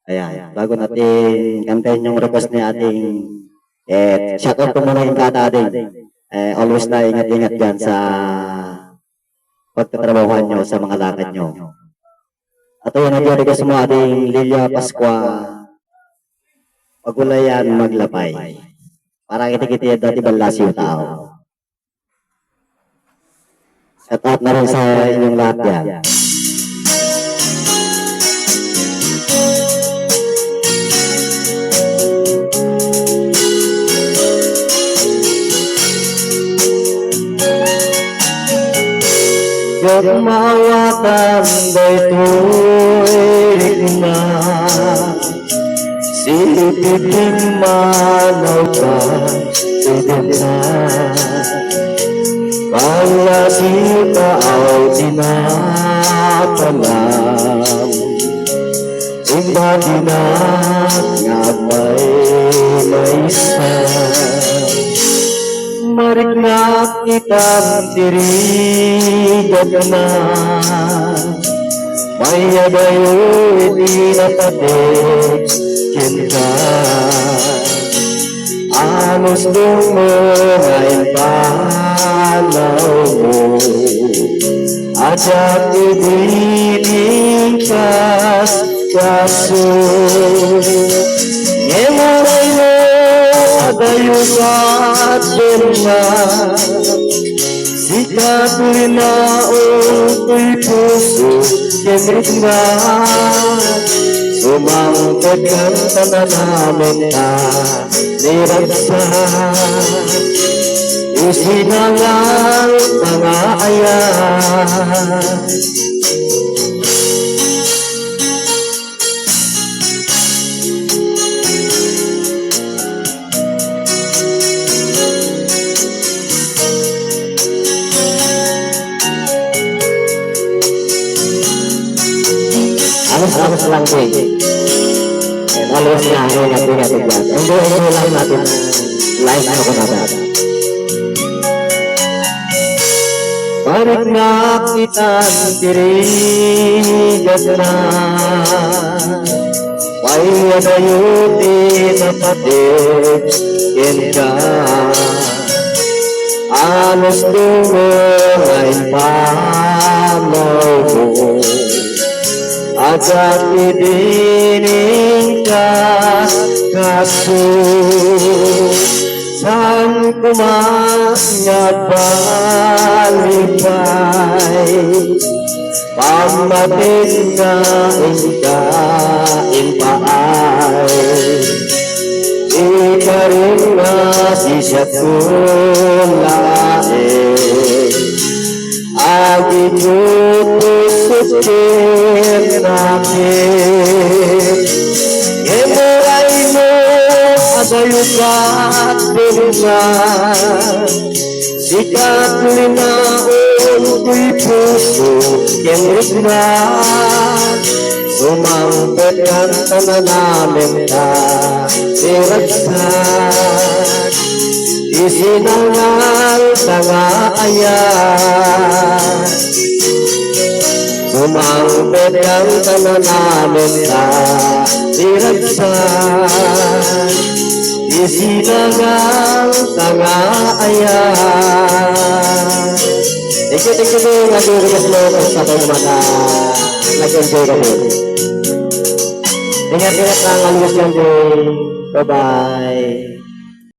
Ayan, bago natin kantahin yung request ni ating shoutout ko muna yung kata ating always na ingat-ingat dyan sa pagtatrabahuhan nyo sa mga lakad nyo. At yun, nag-request mo ating Lilia Pascua, pagulayan maglapay. Para kita-kita dati balas yung tao. Shoutout na rin sa inyong lahat yan. Gagmawatan daytoy na siliping manaw ka na palasita ay tinatanam imbadi na nga may isa mariknak kitang tirigan na may adayo'y di napatik kinta anos dumungay palaw mo at at ibinigkas kaso ngemuray mo adayo at berna sikat linaon ko'y puso kemrit na sumangkot kang tananamin na niragsak isinangal mga ayan. Alas lang din. Alas na ingat-ingat dyan. Hindi lang natin live na ako natin. Barik na kitang tirigas na may adayuti na patik kinka anos dumungay pamaw mo at ibinigkas kaso saan kumanyag balibay pamatin nga ingkain paay ikarin nga sisyat kulae agi putusukir nakin emuray mo adayukat bunga sikat linaon ko'y puso kemrit na sumangkot kang tananamin na niragsak isinangal tanga ayan sumangkot kang tananamin na niragsak isinangal tanga ayan. Thank you po. Nag-request mo sa ating mga nag-enjoy ka po. Ingat-ingat lang. Always lang din. Bye-bye.